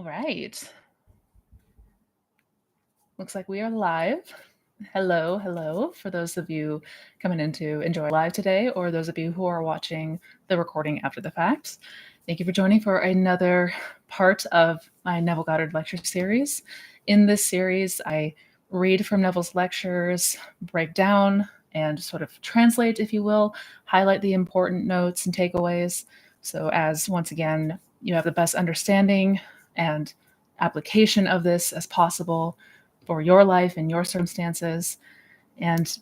All right. Looks like we are live. Hello, hello, for those of you coming in to enjoy live today, or those of you who are watching the recording after the fact. Thank you for joining for another part of my Neville Goddard lecture series. In this series, I read from Neville's lectures, break down, and sort of translate, if you will, highlight the important notes and takeaways. So as, once again, you have the best understanding and application of this as possible for your life and your circumstances. And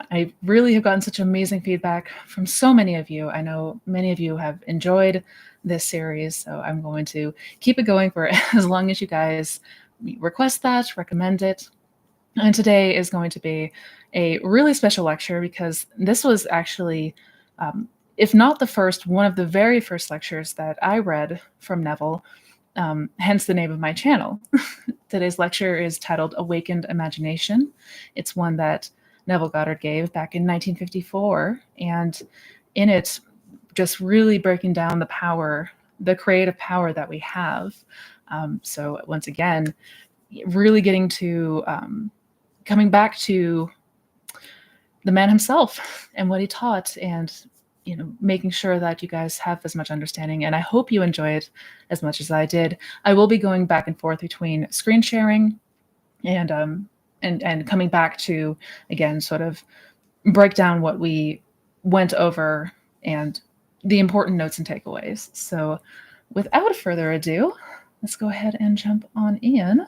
I really have gotten such amazing feedback from so many of you. I know many of you have enjoyed this series, so I'm going to keep it going for as long as you guys request that, recommend it. And today is going to be a really special lecture because this was actually, if not the first, one of the very first lectures that I read from Neville, hence the name of my channel. Today's lecture is titled Awakened Imagination. It's one that Neville Goddard gave back in 1954, and in it, just really breaking down the power, the creative power that we have. So once again, really getting to, coming back to the man himself and what he taught, and making sure that you guys have as much understanding. And I hope you enjoy it as much as I did. I will be going back and forth between screen sharing and coming back to, again, sort of break down what we went over and the important notes and takeaways. So without further ado, let's go ahead and jump on in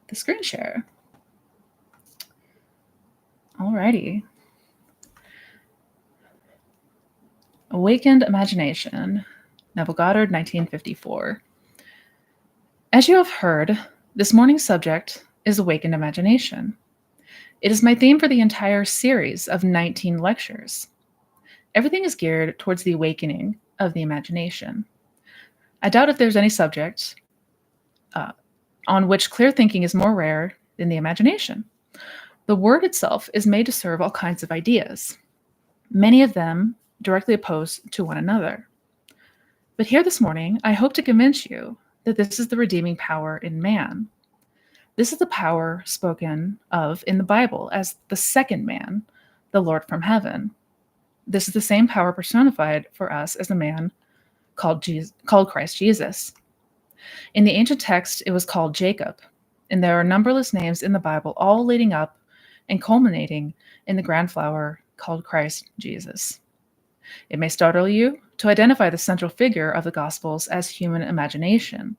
the screen share. Alrighty. Awakened Imagination, Neville Goddard, 1954. As you have heard, this morning's subject is awakened imagination. It is my theme for the entire series of 19 lectures. Everything is geared towards the awakening of the imagination. I doubt if there's any subject on which clear thinking is more rare than the imagination. The word itself is made to serve all kinds of ideas, many of them directly opposed to one another. But here this morning, I hope to convince you that this is the redeeming power in man. This is the power spoken of in the Bible as the second man, the Lord from heaven. This is the same power personified for us as a man called Christ Jesus. In the ancient text, it was called Jacob, and there are numberless names in the Bible, all leading up and culminating in the grand flower called Christ Jesus. It may startle you to identify the central figure of the Gospels as human imagination,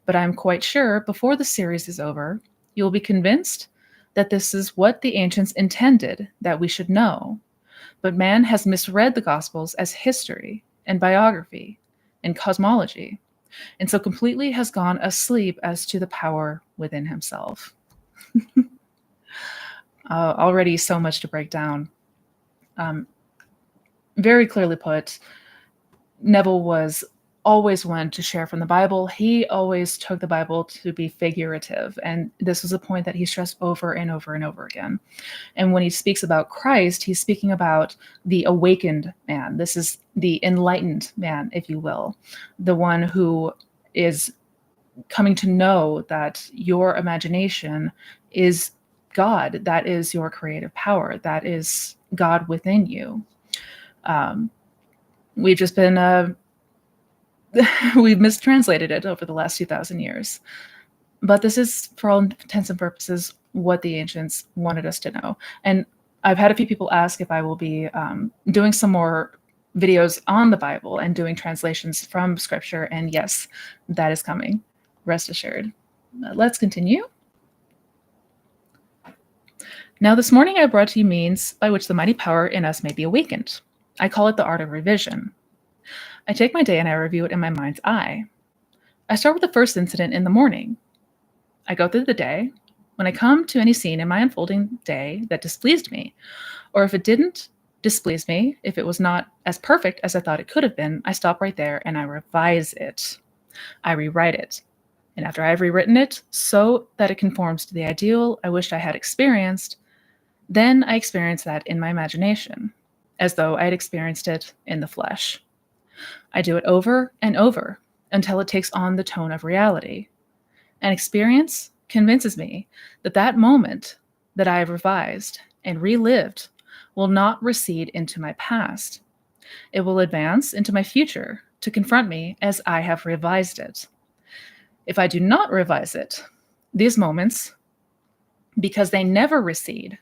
but I'm quite sure before the series is over, you will be convinced that this is what the ancients intended that we should know. But man has misread the Gospels as history and biography and cosmology, and so completely has gone asleep as to the power within himself. Already so much to break down. Very clearly put, Neville was always one to share from the Bible. He always took the Bible to be figurative, and this was a point that he stressed over and over and over again. And when he speaks about Christ, he's speaking about the awakened man. This is the enlightened man, if you will, the one who is coming to know that your imagination is God. That is your creative power. That is God within you. We've just been, we've mistranslated it over the last 2,000 years. But this is, for all intents and purposes, what the ancients wanted us to know. And I've had a few people ask if I will be doing some more videos on the Bible and doing translations from Scripture. And yes, that is coming. Rest assured. Let's continue. Now, this morning I brought to you means by which the mighty power in us may be awakened. I call it the art of revision. I take my day and I review it in my mind's eye. I start with the first incident in the morning. I go through the day. When I come to any scene in my unfolding day that displeased me, or if it didn't displease me, if it was not as perfect as I thought it could have been, I stop right there and I revise it. I rewrite it. And after I've rewritten it so that it conforms to the ideal I wished I had experienced, then I experience that in my imagination, as though I had experienced it in the flesh. I do it over and over, until it takes on the tone of reality. And experience convinces me that that moment that I have revised and relived will not recede into my past. It will advance into my future to confront me as I have revised it. If I do not revise it, these moments, because they never recede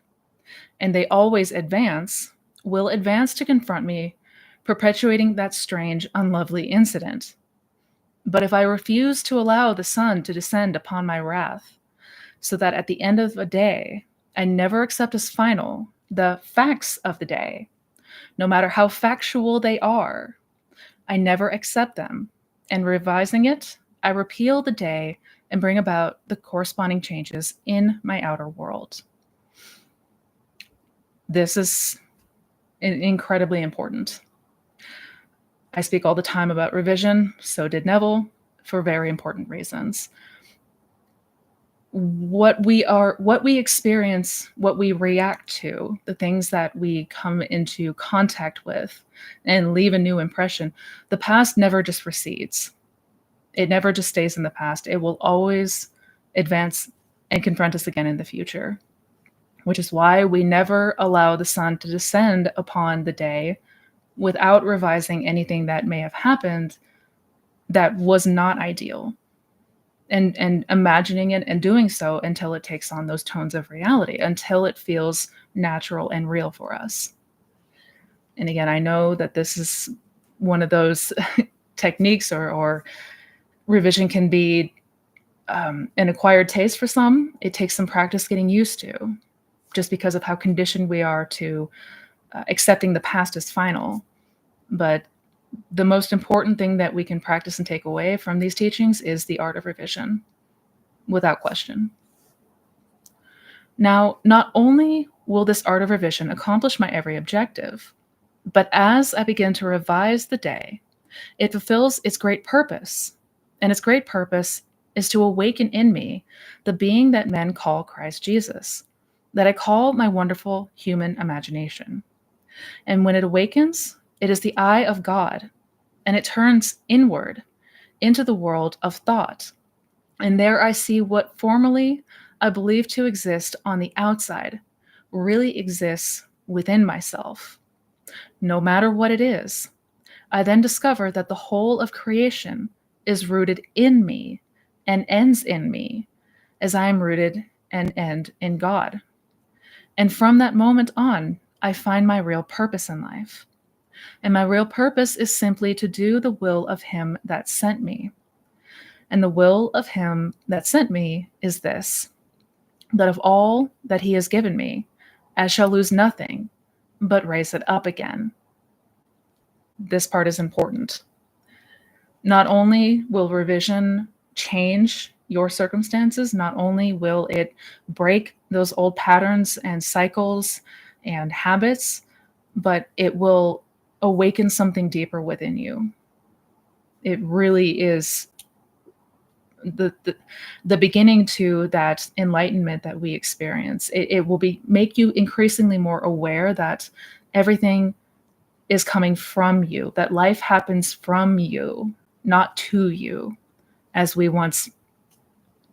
and they always advance, will advance to confront me, perpetuating that strange, unlovely incident. But if I refuse to allow the sun to descend upon my wrath, so that at the end of a day, I never accept as final the facts of the day, no matter how factual they are, I never accept them. And revising it, I repeal the day and bring about the corresponding changes in my outer world. This is incredibly important. I speak all the time about revision, so did Neville, for very important reasons. What we experience, what we react to, the things that we come into contact with and leave a new impression, the past never just recedes. It never just stays in the past. It will always advance and confront us again in the future, which is why we never allow the sun to descend upon the day without revising anything that may have happened that was not ideal, and imagining it and doing so until it takes on those tones of reality, until it feels natural and real for us. And again, I know that this is one of those techniques, or revision can be an acquired taste for some. It takes some practice getting used to, just because of how conditioned we are to accepting the past as final. But the most important thing that we can practice and take away from these teachings is the art of revision, without question. Now, not only will this art of revision accomplish my every objective, but as I begin to revise the day, it fulfills its great purpose. And its great purpose is to awaken in me the being that men call Christ Jesus, that I call my wonderful human imagination. And when it awakens, it is the eye of God, and it turns inward into the world of thought. And there I see what formerly I believed to exist on the outside really exists within myself. No matter what it is, I then discover that the whole of creation is rooted in me and ends in me, as I am rooted and end in God. And from that moment on, I find my real purpose in life. And my real purpose is simply to do the will of him that sent me. And the will of him that sent me is this, that of all that he has given me, I shall lose nothing, but raise it up again. This part is important. Not only will revision change your circumstances, not only will it break those old patterns and cycles and habits, but it will awaken something deeper within you. It really is the beginning to that enlightenment that we experience. It will make you increasingly more aware that everything is coming from you, that life happens from you, not to you, as we once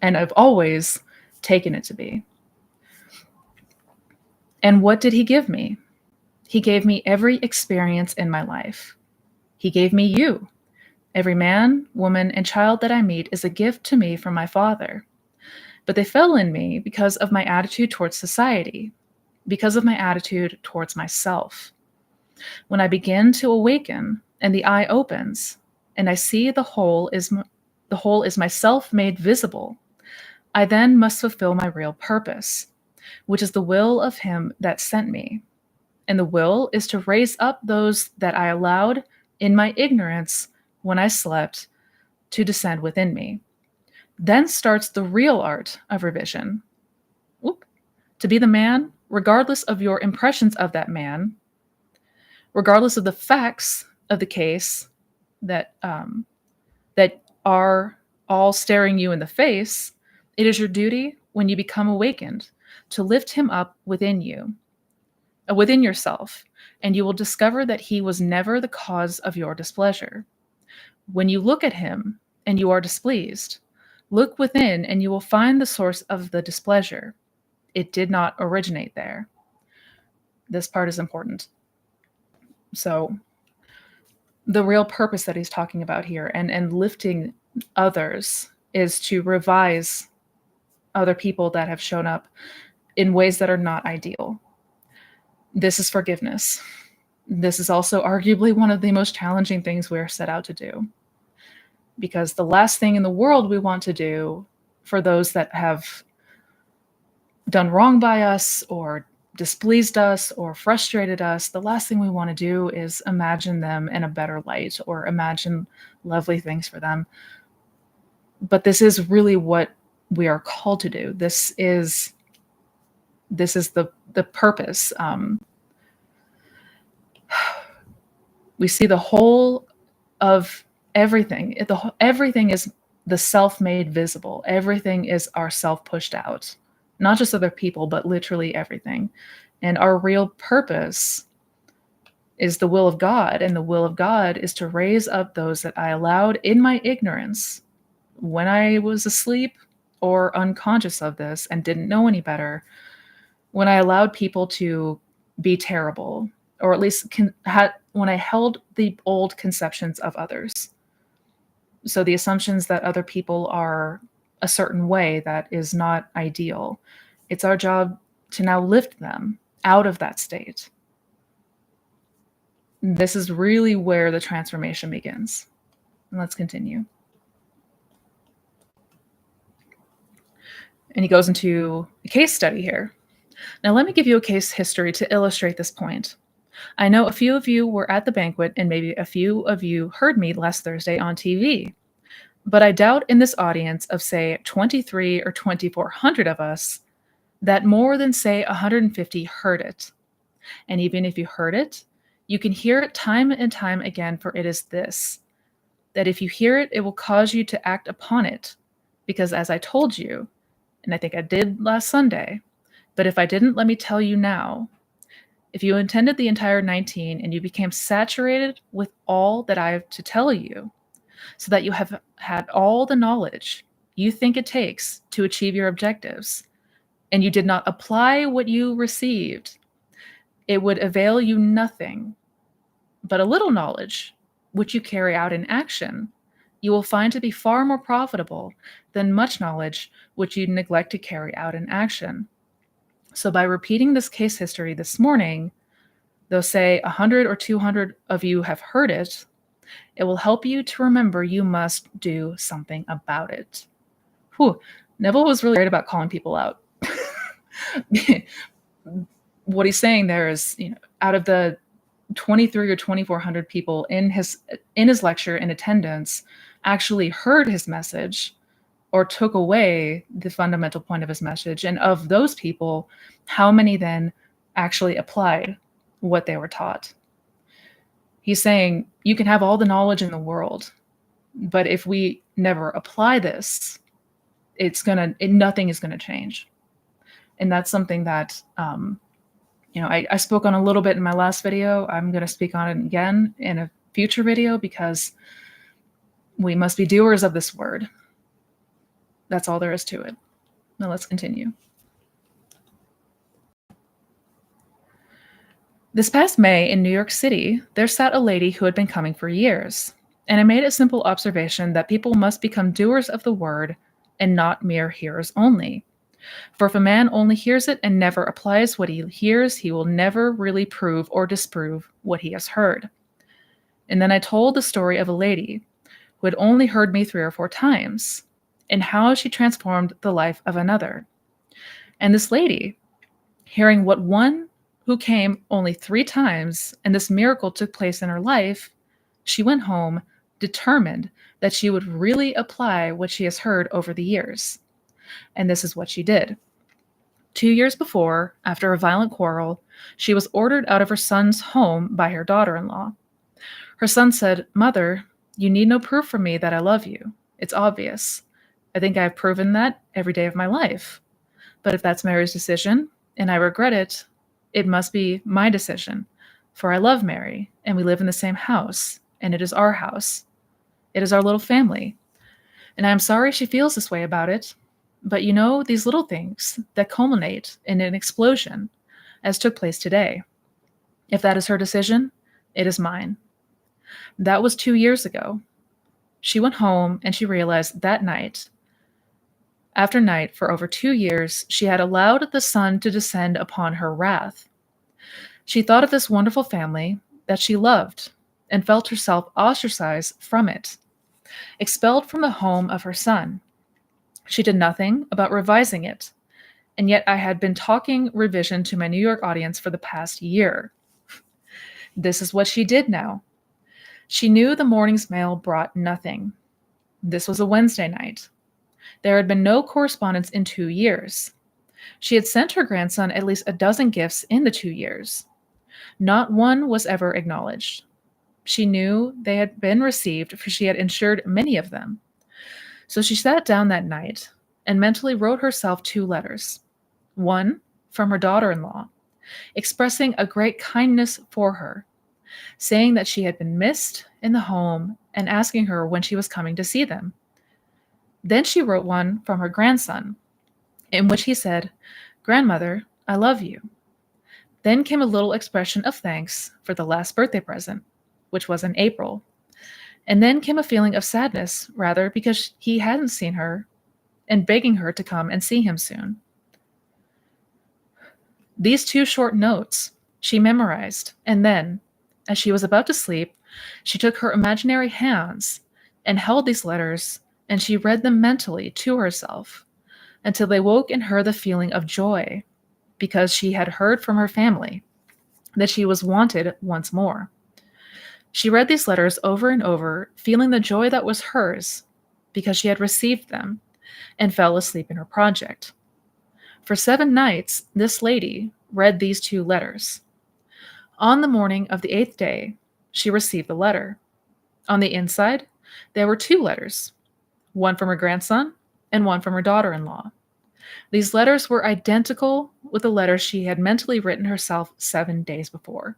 and have always taken it to be. And what did he give me? He gave me every experience in my life. He gave me you. Every man, woman, and child that I meet is a gift to me from my Father. But they fell in me because of my attitude towards society, because of my attitude towards myself. When I begin to awaken and the eye opens, and I see the whole is myself made visible, I then must fulfill my real purpose, which is the will of him that sent me. And the will is to raise up those that I allowed in my ignorance when I slept to descend within me. Then starts the real art of revision. To be the man, regardless of your impressions of that man, regardless of the facts of the case that are all staring you in the face, it is your duty when you become awakened to lift him up within you, within yourself, and you will discover that he was never the cause of your displeasure. When you look at him, and you are displeased. Look within, and you will find the source of the displeasure. It did not originate there. This part is important. So, the real purpose that he's talking about here and lifting others is to revise other people that have shown up in ways that are not ideal. This is forgiveness. This is also arguably one of the most challenging things we're set out to do. Because the last thing in the world we want to do for those that have done wrong by us or displeased us or frustrated us, the last thing we want to do is imagine them in a better light or imagine lovely things for them. But this is really what we are called to do. This is the purpose. We see the whole of everything. Everything is the self made visible. Everything is our self pushed out. Not just other people, but literally everything. And our real purpose is the will of God. And the will of God is to raise up those that I allowed in my ignorance when I was asleep or unconscious of this and didn't know any better, when I allowed people to be terrible, or at least when I held the old conceptions of others. So the assumptions that other people are a certain way that is not ideal. It's our job to now lift them out of that state. This is really where the transformation begins. And let's continue. And he goes into a case study here. Now, let me give you a case history to illustrate this point. I know a few of you were at the banquet, and maybe a few of you heard me last Thursday on TV. But I doubt in this audience of, say, 23 or 2,400 of us, that more than, say, 150 heard it. And even if you heard it, you can hear it time and time again, for it is this, that if you hear it, it will cause you to act upon it. Because as I told you, and I think I did last Sunday, but if I didn't, let me tell you now, if you attended the entire 19 and you became saturated with all that I have to tell you, so that you have had all the knowledge you think it takes to achieve your objectives, and you did not apply what you received, it would avail you nothing. But a little knowledge, which you carry out in action, you will find to be far more profitable than much knowledge which you neglect to carry out in action. So by repeating this case history this morning, though say 100 or 200 of you have heard it, it will help you to remember you must do something about it. Whew. Neville was really great about calling people out. What he's saying there is, out of the 23 or 2,400 people in his lecture in attendance actually heard his message or took away the fundamental point of his message. And of those people, how many then actually applied what they were taught? He's saying you can have all the knowledge in the world, but if we never apply this, nothing is gonna change. And that's something that I spoke on a little bit in my last video. I'm gonna speak on it again in a future video, because we must be doers of this word. That's all there is to it. Now let's continue. This past May in New York City, there sat a lady who had been coming for years, and I made a simple observation that people must become doers of the word and not mere hearers only. For if a man only hears it and never applies what he hears, he will never really prove or disprove what he has heard. And then I told the story of a lady who had only heard me 3 or 4 times, and how she transformed the life of another. And this lady, hearing what one who came only 3 times, and this miracle took place in her life, she went home determined that she would really apply what she has heard over the years. And this is what she did. 2 years before, after a violent quarrel, she was ordered out of her son's home by her daughter-in-law. Her son said, "Mother, you need no proof from me that I love you. It's obvious. I think I have proven that every day of my life. But if that's Mary's decision, and I regret it, it must be my decision. For I love Mary, and we live in the same house, and it is our house. It is our little family. And I'm sorry she feels this way about it. But you know, these little things that culminate in an explosion, as took place today. If that is her decision, it is mine. That was 2 years ago. She went home and she realized that night, after night, for over 2 years, she had allowed the sun to descend upon her wrath. She thought of this wonderful family that she loved and felt herself ostracized from it, expelled from the home of her son. She did nothing about revising it, and yet I had been talking revision to my New York audience for the past year. This is what she did now. She knew the morning's mail brought nothing. This was a Wednesday night. There had been no correspondence in 2 years. She had sent her grandson at least a dozen gifts in the 2 years. Not one was ever acknowledged. She knew they had been received, for she had insured many of them. So she sat down that night and mentally wrote herself 2 letters. One from her daughter-in-law, expressing a great kindness for her, saying that she had been missed in the home and asking her when she was coming to see them. Then she wrote one from her grandson, in which he said, "Grandmother, I love you." Then came a little expression of thanks for the last birthday present, which was in April. And then came a feeling of sadness, rather, because he hadn't seen her, and begging her to come and see him soon. These 2 short notes she memorized, and then, as she was about to sleep, she took her imaginary hands and held these letters, and she read them mentally to herself until they woke in her the feeling of joy, because she had heard from her family that she was wanted once more. She read these letters over and over, feeling the joy that was hers because she had received them, and fell asleep in her project. For 7 nights, this lady read these 2 letters. On the morning of the 8th day, she received the letter. On the inside, there were 2 letters, one from her grandson and one from her daughter-in-law. These letters were identical with the letters she had mentally written herself 7 days before.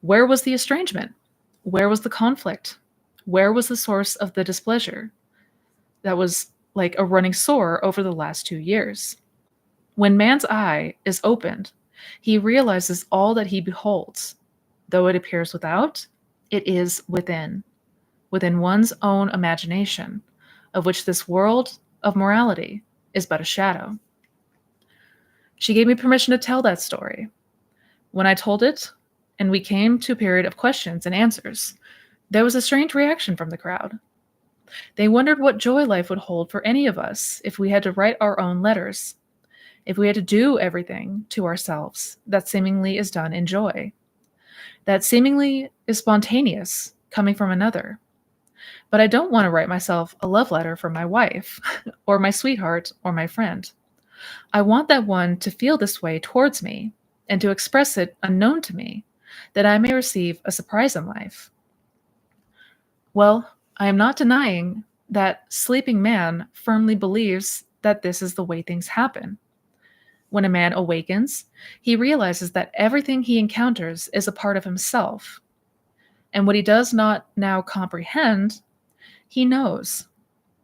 Where was the estrangement? Where was the conflict? Where was the source of the displeasure that was like a running sore over the last 2 years? When man's eye is opened, he realizes all that he beholds. Though it appears without, it is within one's own imagination, of which this world of morality is but a shadow. She gave me permission to tell that story. When I told it, and we came to a period of questions and answers, there was a strange reaction from the crowd. They wondered what joy life would hold for any of us if we had to write our own letters, if we had to do everything to ourselves that seemingly is done in joy, that seemingly is spontaneous, coming from another. But I don't want to write myself a love letter for my wife, or my sweetheart, or my friend. I want that one to feel this way towards me, and to express it unknown to me, that I may receive a surprise in life. Well, I am not denying that sleeping man firmly believes that this is the way things happen. When a man awakens, he realizes that everything he encounters is a part of himself. And what he does not now comprehend, he knows,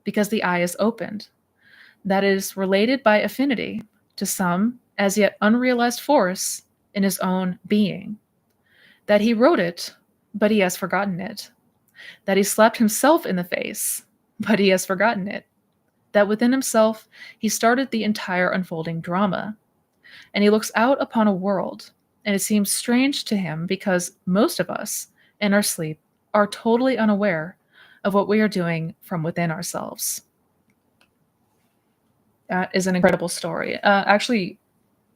because the eye is opened, that it is related by affinity to some as yet unrealized force in his own being. That he wrote it, but he has forgotten it. That he slapped himself in the face, but he has forgotten it. That within himself he started the entire unfolding drama. And he looks out upon a world, and it seems strange to him because most of us, in our sleep, are totally unaware of what we are doing from within ourselves. That is an incredible story. Actually,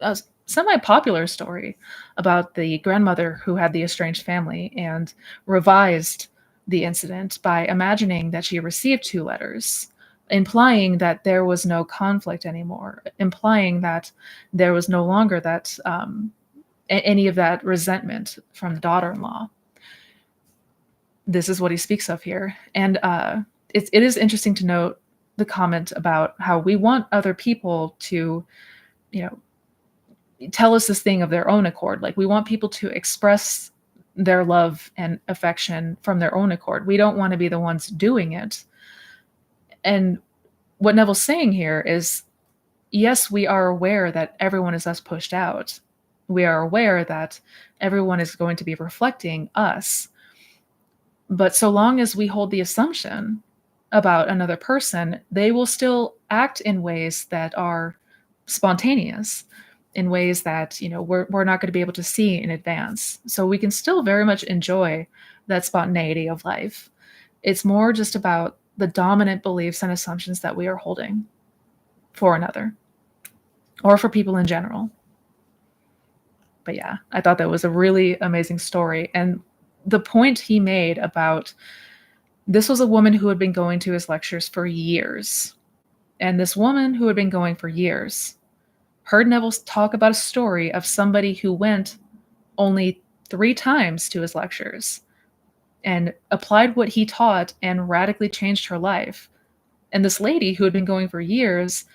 a semi-popular story about the grandmother who had the estranged family and revised the incident by imagining that she received 2 letters, implying that there was no conflict anymore, implying that there was no longer that any of that resentment from the daughter-in-law. This is what he speaks of here. And it is interesting to note the comment about how we want other people to, tell us this thing of their own accord. Like, we want people to express their love and affection from their own accord. We don't want to be the ones doing it. And what Neville's saying here is, yes, we are aware that everyone is thus pushed out. We are aware that everyone is going to be reflecting us. But so long as we hold the assumption about another person, they will still act in ways that are spontaneous, in ways that, we're not going to be able to see in advance. So we can still very much enjoy that spontaneity of life. It's more just about the dominant beliefs and assumptions that we are holding for another or for people in general. But yeah, I thought that was a really amazing story. And the point he made about this was a woman who had been going to his lectures for years. And this woman who had been going for years heard Neville talk about a story of somebody who went only 3 times to his lectures and applied what he taught and radically changed her life. And this lady who had been going for years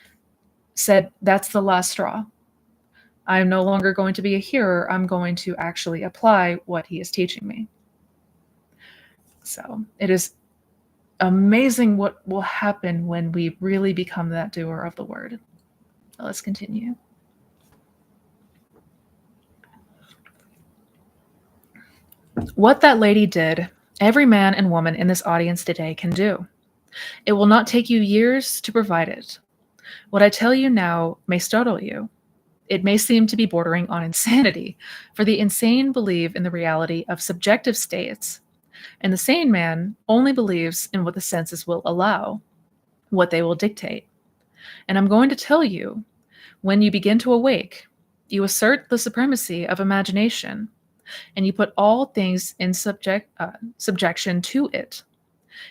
said, "That's the last straw. I'm no longer going to be a hearer. I'm going to actually apply what he is teaching me." So it is amazing what will happen when we really become that doer of the word. Let's continue. What that lady did, every man and woman in this audience today can do. It will not take you years to provide it. What I tell you now may startle you. It may seem to be bordering on insanity, for the insane believe in the reality of subjective states, and the sane man only believes in what the senses will allow, what they will dictate. And I'm going to tell you, when you begin to awake, you assert the supremacy of imagination, and you put all things in subjection to it.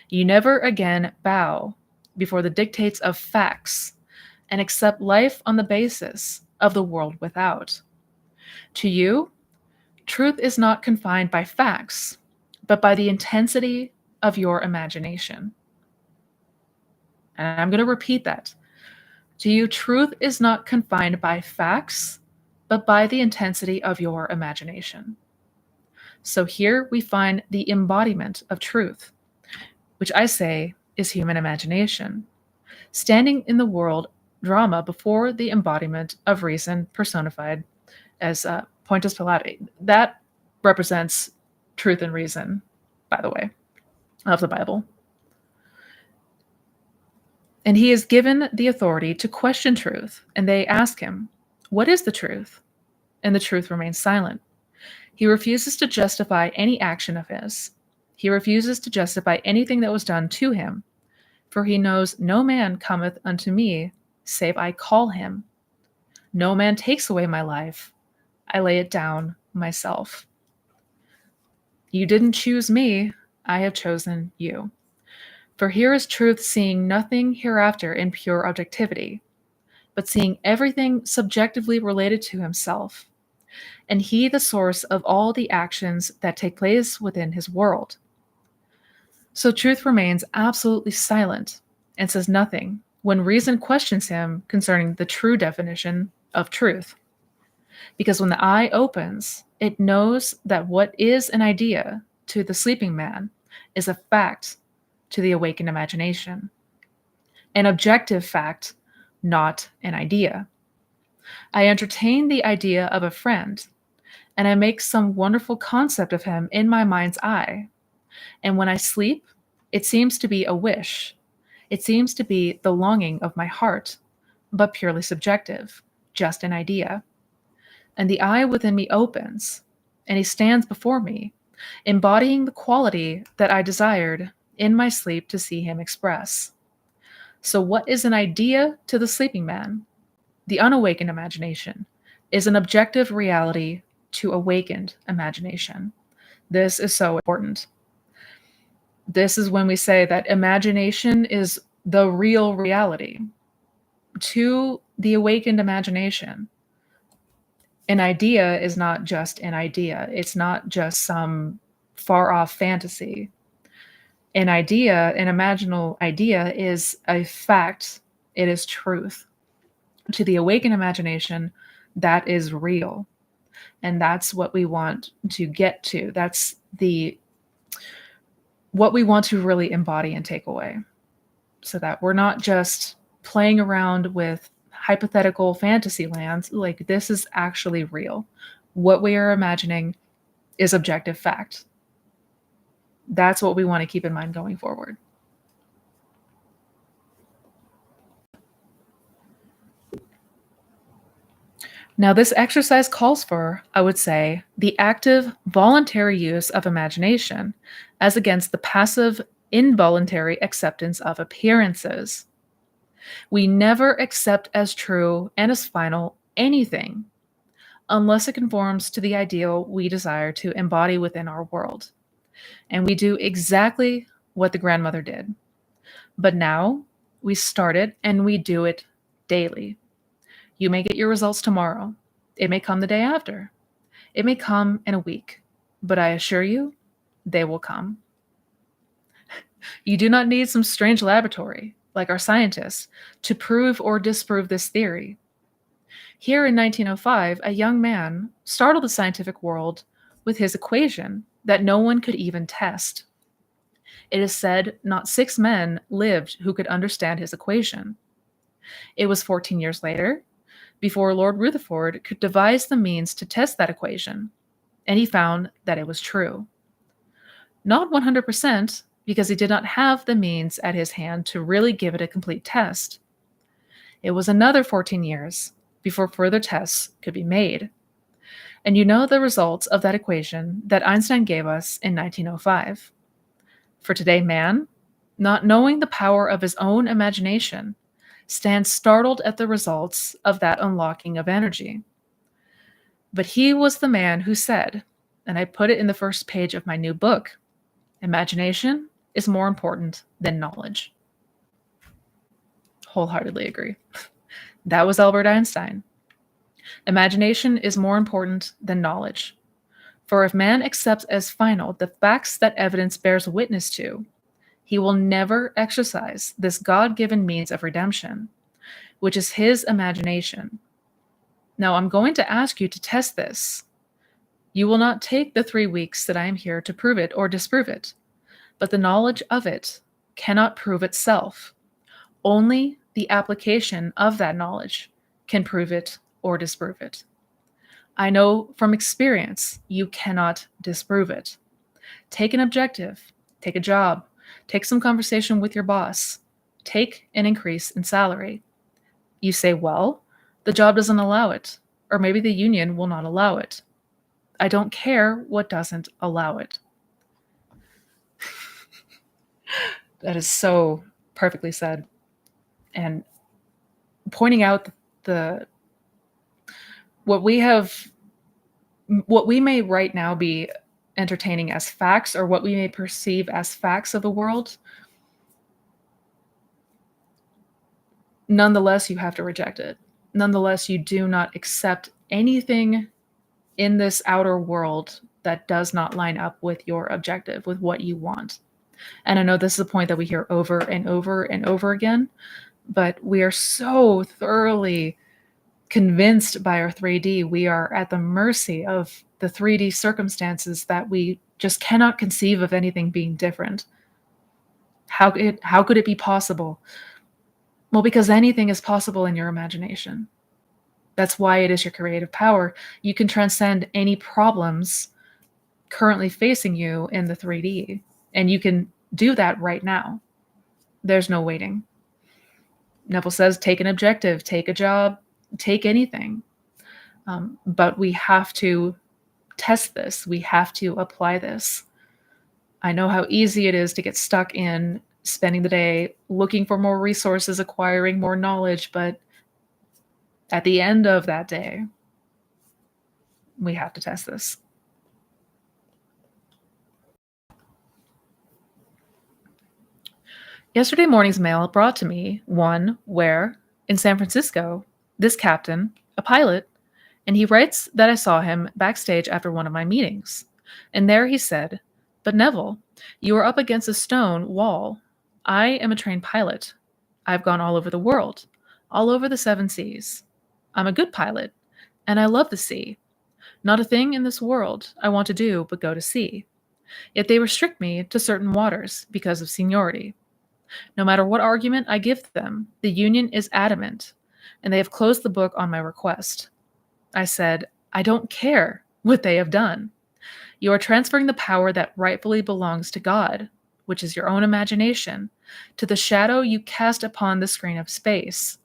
You never again bow before the dictates of facts and accept life on the basis of the world without. To you, truth is not confined by facts, but by the intensity of your imagination. And I'm going to repeat that. To you, truth is not confined by facts, but by the intensity of your imagination. So here we find the embodiment of truth, which I say is human imagination, standing in the world drama before the embodiment of reason personified as Pontius Pilate. That represents truth and reason, by the way, of the Bible. And he is given the authority to question truth, and they ask him, "What is the truth?" And the truth remains silent. He refuses to justify any action of his. He refuses to justify anything that was done to him, for he knows no man cometh unto me, save I call him. No man takes away my life. I lay it down myself. You didn't choose me, I have chosen you. For here is truth seeing nothing hereafter in pure objectivity, but seeing everything subjectively related to himself, and he the source of all the actions that take place within his world. So truth remains absolutely silent and says nothing when reason questions him concerning the true definition of truth. Because when the eye opens, it knows that what is an idea to the sleeping man is a fact to the awakened imagination. An objective fact, not an idea. I entertain the idea of a friend, and I make some wonderful concept of him in my mind's eye. And when I sleep, it seems to be a wish. It seems to be the longing of my heart, but purely subjective, just an idea. And the eye within me opens, and he stands before me, embodying the quality that I desired in my sleep to see him express. So what is an idea to the sleeping man? The unawakened imagination is an objective reality to awakened imagination. This is so important. This is when we say that imagination is the real reality. To the awakened imagination, an idea is not just an idea. It's not just some far-off fantasy. An idea, an imaginal idea, is a fact. It is truth. To the awakened imagination, that is real. And that's what we want to get to. That's what we want to really embody and take away. so that we're not just playing around with hypothetical fantasy lands. Like, this is actually real. What we are imagining is objective fact. That's what we want to keep in mind going forward. Now, this exercise calls for, I would say, the active, voluntary use of imagination as against the passive, involuntary acceptance of appearances. We never accept as true and as final anything unless it conforms to the ideal we desire to embody within our world. And we do exactly what the grandmother did. But now we start it and we do it daily. You may get your results tomorrow. It may come the day after. It may come in a week. But I assure you, they will come. You do not need some strange laboratory, like our scientists, to prove or disprove this theory. Here in 1905, a young man startled the scientific world with his equation that no one could even test. It is said not 6 men lived who could understand his equation. It was 14 years later before Lord Rutherford could devise the means to test that equation, and he found that it was true. Not 100%, because he did not have the means at his hand to really give it a complete test. It was another 14 years before further tests could be made. And you know the results of that equation that Einstein gave us in 1905. For today, man, not knowing the power of his own imagination, stands startled at the results of that unlocking of energy. But he was the man who said, and I put it in the first page of my new book, imagination is more important than knowledge. Wholeheartedly agree. That was Albert Einstein. Imagination is more important than knowledge. For if man accepts as final the facts that evidence bears witness to, he will never exercise this God-given means of redemption, which is his imagination. Now, I'm going to ask you to test this. You will not take the 3 weeks that I am here to prove it or disprove it, but the knowledge of it cannot prove itself. Only the application of that knowledge can prove it or disprove it. I know from experience you cannot disprove it. Take an objective, take a job, take some conversation with your boss, take an increase in salary. You say, well, the job doesn't allow it, or maybe the union will not allow it. I don't care what doesn't allow it. That is so perfectly said. And pointing out what we may right now be entertaining as facts, or what we may perceive as facts of the world, nonetheless, you have to reject it. Nonetheless, you do not accept anything in this outer world that does not line up with your objective, with what you want. And I know this is a point that we hear over and over and over again, but we are so thoroughly convinced by our 3D. We are at the mercy of the 3D circumstances that we just cannot conceive of anything being different. How could it be possible? Well, because anything is possible in your imagination. That's why it is your creative power. You can transcend any problems currently facing you in the 3D, and you can do that right now. There's no waiting. Neville says, take an objective, take a job, take anything. But we have to test this. We have to apply this. I know how easy it is to get stuck in spending the day looking for more resources, acquiring more knowledge, but at the end of that day, we have to test this. Yesterday morning's mail brought to me one where, in San Francisco, this captain, a pilot, and he writes that I saw him backstage after one of my meetings. And there he said, "But Neville, you are up against a stone wall. I am a trained pilot. I've gone all over the world, all over the 7 seas. I'm a good pilot, and I love the sea. Not a thing in this world I want to do but go to sea. Yet they restrict me to certain waters because of seniority. No matter what argument I give them, the union is adamant, and they have closed the book on my request. I said, I don't care what they have done. You are transferring the power that rightfully belongs to God, which is your own imagination, to the shadow you cast upon the screen of space.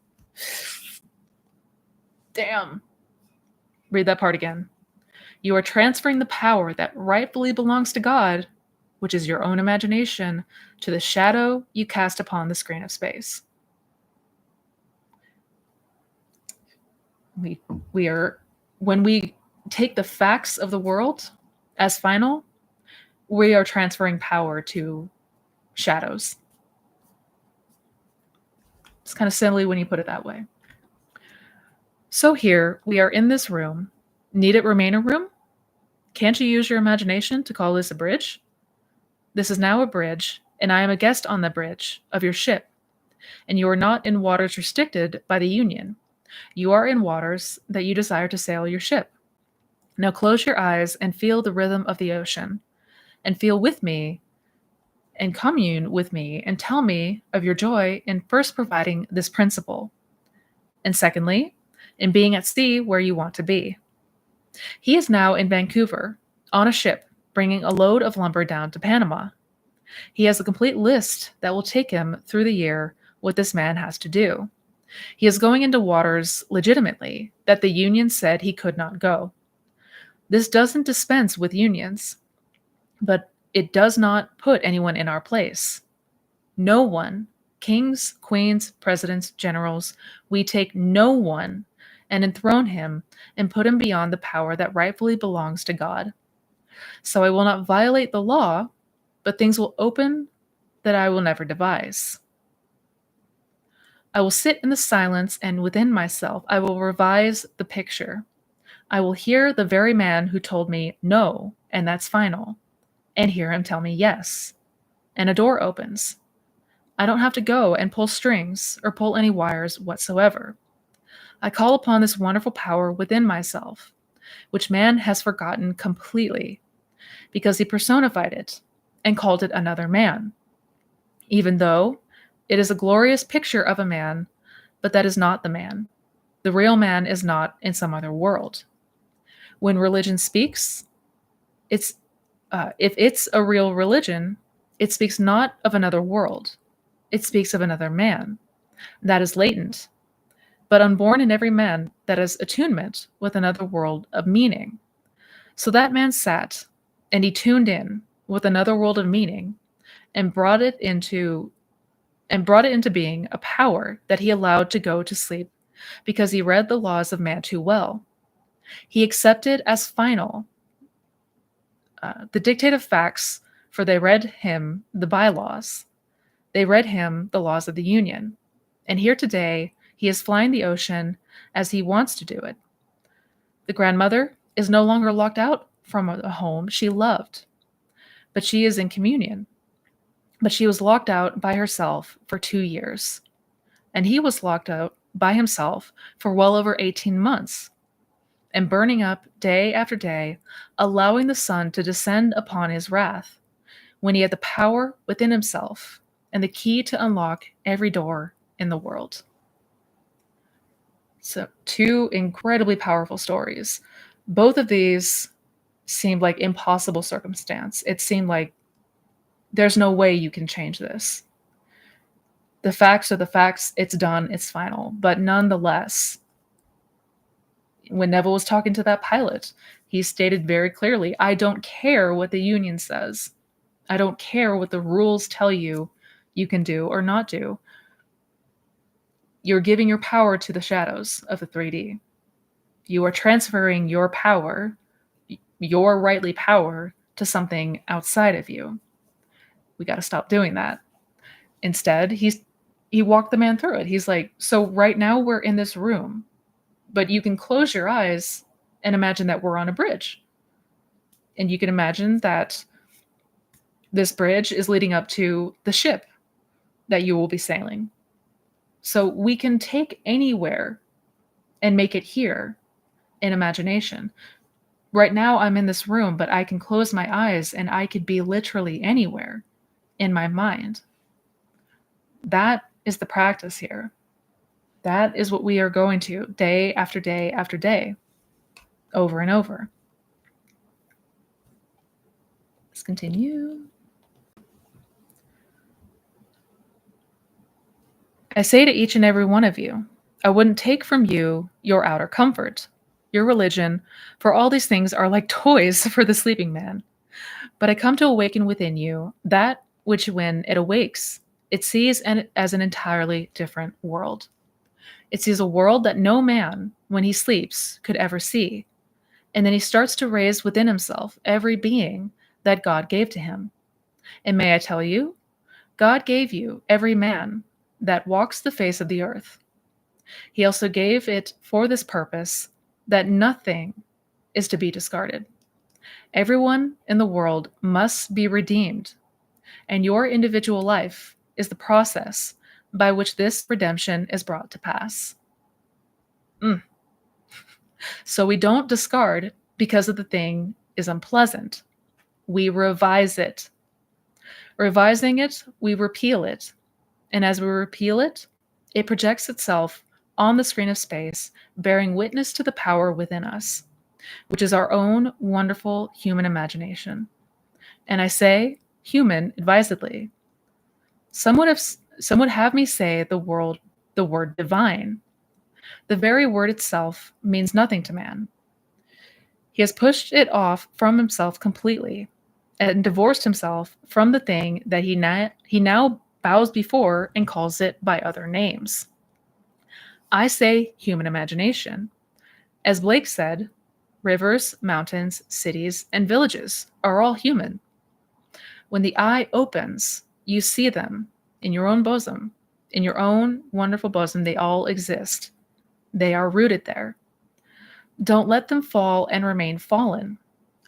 Damn. Read that part again. You are transferring the power that rightfully belongs to God, which is your own imagination, to the shadow you cast upon the screen of space. When we take the facts of the world as final, we are transferring power to shadows. It's kind of silly when you put it that way. So here, we are in this room. Need it remain a room? Can't you use your imagination to call this a bridge? This is now a bridge, and I am a guest on the bridge of your ship, and you are not in waters restricted by the Union. You are in waters that you desire to sail your ship. Now close your eyes and feel the rhythm of the ocean, and feel with me and commune with me and tell me of your joy in first providing this principle, and secondly, in being at sea where you want to be. He is now in Vancouver, on a ship, bringing a load of lumber down to Panama. He has a complete list that will take him through the year what this man has to do. He is going into waters legitimately that the Union said he could not go. This doesn't dispense with unions, but it does not put anyone in our place. No one, kings, queens, presidents, generals, we take no one and enthrone him and put him beyond the power that rightfully belongs to God. So I will not violate the law, but things will open that I will never devise. I will sit in the silence, and within myself I will revise the picture. I will hear the very man who told me no, and that's final, and hear him tell me yes. And a door opens. I don't have to go and pull strings or pull any wires whatsoever. I call upon this wonderful power within myself, which man has forgotten completely, because he personified it and called it another man, even though it is a glorious picture of a man, but that is not the man. The real man is not in some other world. When religion speaks, if it's a real religion, it speaks not of another world. It speaks of another man. That is latent, but unborn in every man that is attunement with another world of meaning. So that man sat, and he tuned in with another world of meaning, and brought it into being a power that he allowed to go to sleep because he read the laws of man too well. He accepted as final the dictate of facts, for they read him the bylaws. They read him the laws of the Union. And here today, he is flying the ocean as he wants to do it. The grandmother is no longer locked out from a home she loved, but she is in communion. But she was locked out by herself for 2 years, and he was locked out by himself for well over 18 months, and burning up day after day, allowing the sun to descend upon his wrath, when he had the power within himself and the key to unlock every door in the world. So, two incredibly powerful stories. Both of these seemed like impossible circumstance. It seemed like there's no way you can change this. The facts are the facts. It's done. It's final. But nonetheless, when Neville was talking to that pilot, he stated very clearly, I don't care what the Union says. I don't care what the rules tell you you can do or not do. You're giving your power to the shadows of the 3D. You are transferring your power, your rightly power, to something outside of you. We got to stop doing that. Instead, he walked the man through it. He's like, so right now we're in this room, but you can close your eyes and imagine that we're on a bridge. And you can imagine that this bridge is leading up to the ship that you will be sailing. So we can take anywhere and make it here in imagination. Right now I'm in this room, but I can close my eyes and I could be literally anywhere in my mind. That is the practice here. That is what we are going to day after day after day, over and over. Let's continue. I say to each and every one of you, I wouldn't take from you your outer comfort, your religion, for all these things are like toys for the sleeping man. But I come to awaken within you that which, when it awakes, it sees as an entirely different world. It sees a world that no man, when he sleeps, could ever see. And then he starts to raise within himself every being that God gave to him. And may I tell you, God gave you every man that walks the face of the earth. He also gave it for this purpose, that nothing is to be discarded. Everyone in the world must be redeemed, and your individual life is the process by which this redemption is brought to pass. So we don't discard because the thing is unpleasant. We revise it. Revising it, we repeal it. And as we repeal it, it projects itself on the screen of space, bearing witness to the power within us, which is our own wonderful human imagination. And I say human advisedly. Some would have me say the word divine. The very word itself means nothing to man. He has pushed it off from himself completely and divorced himself from the thing that he now bows before and calls it by other names. I say human imagination. As Blake said, rivers, mountains, cities, and villages are all human. When the eye opens, you see them in your own bosom. In your own wonderful bosom, they all exist. They are rooted there. Don't let them fall and remain fallen.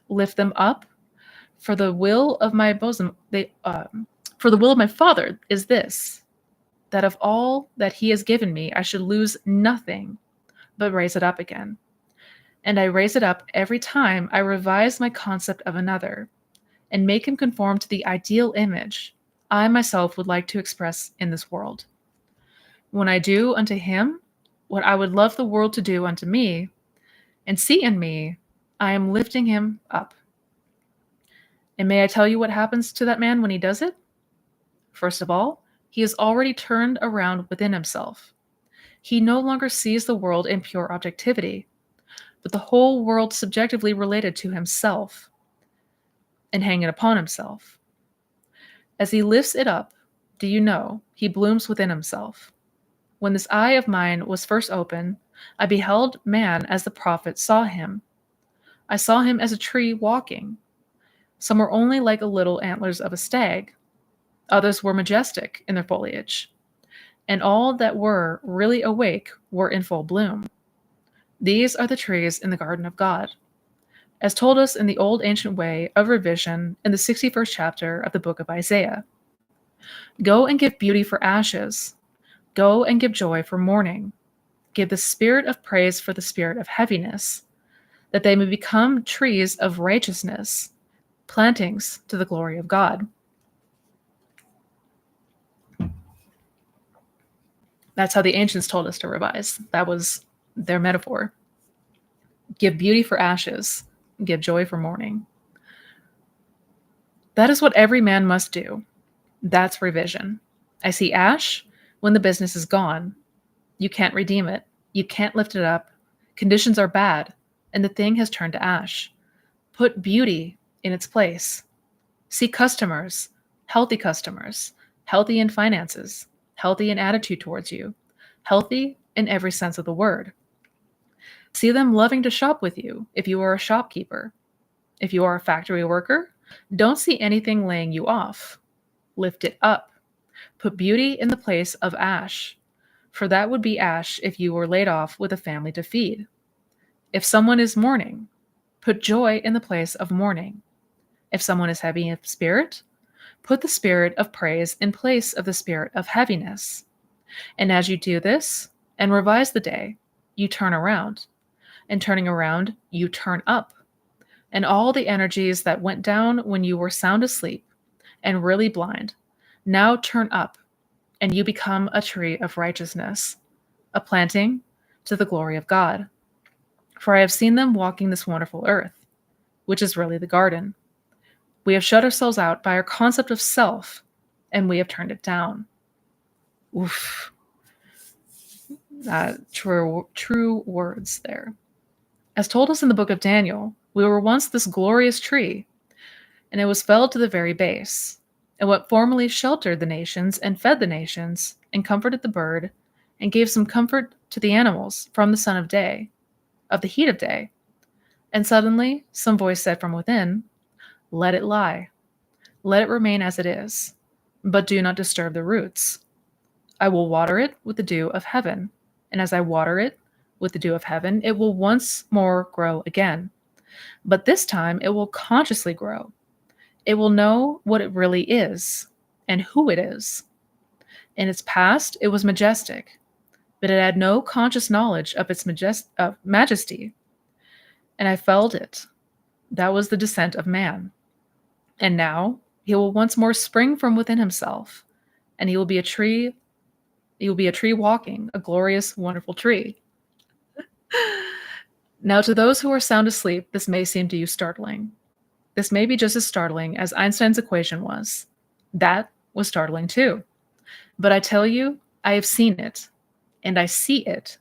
Lift them up, for the will of my bosom, for the will of my Father is this, that of all that he has given me, I should lose nothing, but raise it up again. And I raise it up every time I revise my concept of another, and make him conform to the ideal image I myself would like to express in this world. When I do unto him what I would love the world to do unto me, and see in me, I am lifting him up. And may I tell you what happens to that man when he does it? First of all, he has already turned around within himself. He no longer sees the world in pure objectivity, but the whole world subjectively related to himself and hanging upon himself. As he lifts it up, do you know, he blooms within himself. When this eye of mine was first open, I beheld man as the prophet saw him. I saw him as a tree walking. Some were only like a little antlers of a stag. Others were majestic in their foliage. And all that were really awake were in full bloom. These are the trees in the garden of God, as told us in the old ancient way of revision in the 61st chapter of the book of Isaiah. Go and give beauty for ashes. Go and give joy for mourning. Give the spirit of praise for the spirit of heaviness, that they may become trees of righteousness, plantings to the glory of God. That's how the ancients told us to revise. That was their metaphor. Give beauty for ashes, give joy for mourning. That is what every man must do. That's revision. I see ash when the business is gone. You can't redeem it. You can't lift it up. Conditions are bad, and the thing has turned to ash. Put beauty in its place. See customers, healthy in finances, healthy in attitude towards you, healthy in every sense of the word. See them loving to shop with you if you are a shopkeeper. If you are a factory worker, don't see anything laying you off. Lift it up. Put beauty in the place of ash, for that would be ash if you were laid off with a family to feed. If someone is mourning, put joy in the place of mourning. If someone is heavy in spirit, put the spirit of praise in place of the spirit of heaviness. And as you do this and revise the day, you turn around. And turning around, you turn up. And all the energies that went down when you were sound asleep and really blind now turn up and you become a tree of righteousness, a planting to the glory of God. For I have seen them walking this wonderful earth, which is really the garden. We have shut ourselves out by our concept of self, and we have turned it down. Oof. True words there. As told us in the book of Daniel, we were once this glorious tree, and it was felled to the very base. And what formerly sheltered the nations and fed the nations, and comforted the bird, and gave some comfort to the animals from the sun of day, of the heat of day. And suddenly some voice said from within, "Let it lie. Let it remain as it is, but do not disturb the roots. I will water it with the dew of heaven, and as I water it with the dew of heaven, it will once more grow again. But this time it will consciously grow. It will know what it really is and who it is. In its past, it was majestic, but it had no conscious knowledge of its majesty. And I felt it. That was the descent of man. And now he will once more spring from within himself, and he will be a tree. He will be a tree walking, a glorious, wonderful tree." Now, to those who are sound asleep, this may seem to you startling. This may be just as startling as Einstein's equation was. That was startling too. But I tell you, I have seen it, and I see it.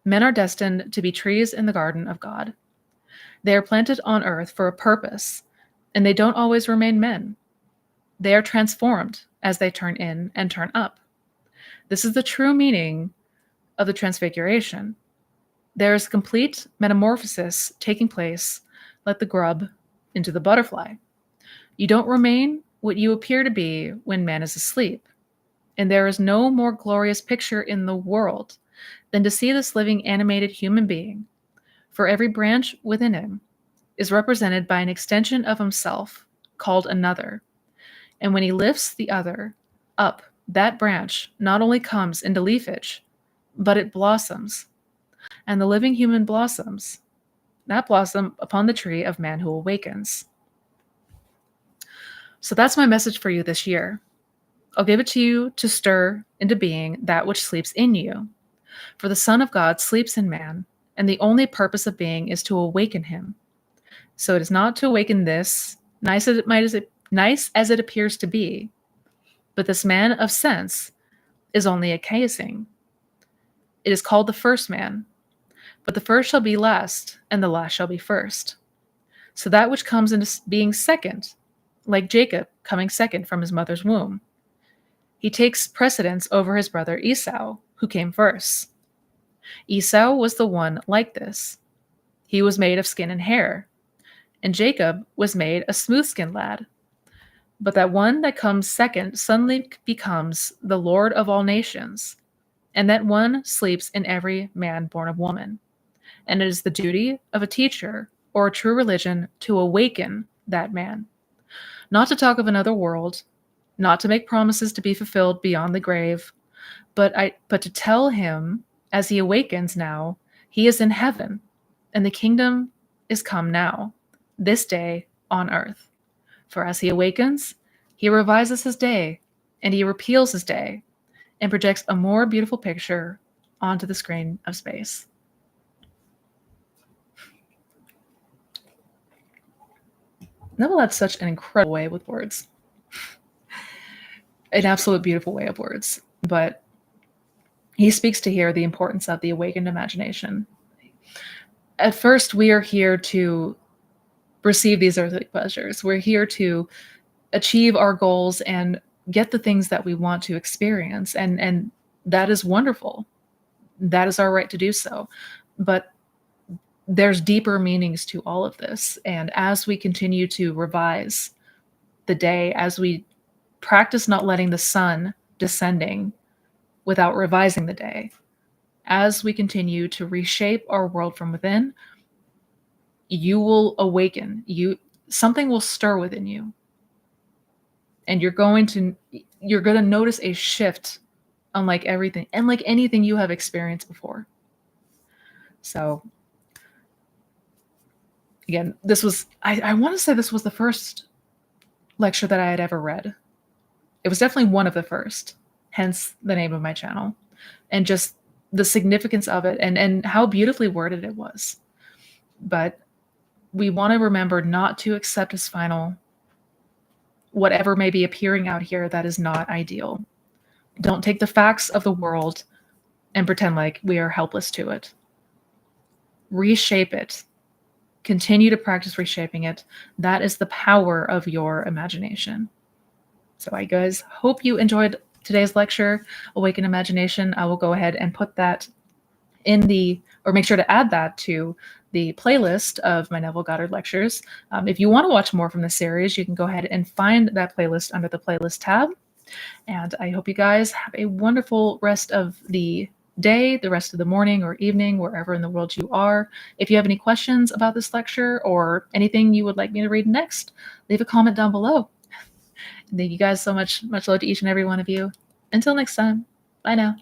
Men are destined to be trees in the garden of God. They are planted on earth for a purpose, and they don't always remain men. They are transformed as they turn in and turn up. This is the true meaning of the transfiguration. There is complete metamorphosis taking place like the grub into the butterfly. You don't remain what you appear to be when man is asleep. And there is no more glorious picture in the world than to see this living animated human being, for every branch within him is represented by an extension of himself called another. And when he lifts the other up, that branch not only comes into leafage, but it blossoms. And the living human blossoms, that blossom upon the tree of man who awakens. So that's my message for you this year. I'll give it to you to stir into being that which sleeps in you. For the Son of God sleeps in man, and the only purpose of being is to awaken him. So it is not to awaken this, nice as it appears to be, but this man of sense is only a casing. It is called the first man, but the first shall be last, and the last shall be first. So that which comes into being second, like Jacob coming second from his mother's womb, he takes precedence over his brother Esau, who came first. Esau was the one like this. He was made of skin and hair, and Jacob was made a smooth-skinned lad. But that one that comes second suddenly becomes the Lord of all nations, and that one sleeps in every man born of woman. And it is the duty of a teacher or a true religion to awaken that man. Not to talk of another world, not to make promises to be fulfilled beyond the grave, but to tell him as he awakens now, he is in heaven, and the kingdom is come now, this day on earth. For as he awakens, he revises his day, and he repeals his day, and projects a more beautiful picture onto the screen of space. Neville had such an incredible way with words. An absolute beautiful way of words. But he speaks to here the importance of the awakened imagination. At first, we are here to receive these earthly pleasures. We're here to achieve our goals and get the things that we want to experience. And that is wonderful. That is our right to do so. But there's deeper meanings to all of this. And as we continue to revise the day, as we practice not letting the sun descending without revising the day, as we continue to reshape our world from within, you will awaken. Something will stir within you. And you're going to notice a shift unlike everything and like anything you have experienced before. So again, this was, I want to say this was the first lecture that I had ever read. It was definitely one of the first. hence the name of my channel, and just the significance of it and how beautifully worded it was. But we want to remember not to accept as final whatever may be appearing out here that is not ideal. Don't take the facts of the world and pretend like we are helpless to it. Reshape it. Continue to practice reshaping it. That is the power of your imagination. So I guys hope you enjoyed today's lecture, Awaken Imagination. I will go ahead and put that or make sure to add that to the playlist of my Neville Goddard lectures. If you want to watch more from the series, you can go ahead and find that playlist under the playlist tab. And I hope you guys have a wonderful rest of the day, the rest of the morning or evening, wherever in the world you are. If you have any questions about this lecture or anything you would like me to read next, leave a comment down below. Thank you guys so much. Much love to each and every one of you. Until next time. Bye now.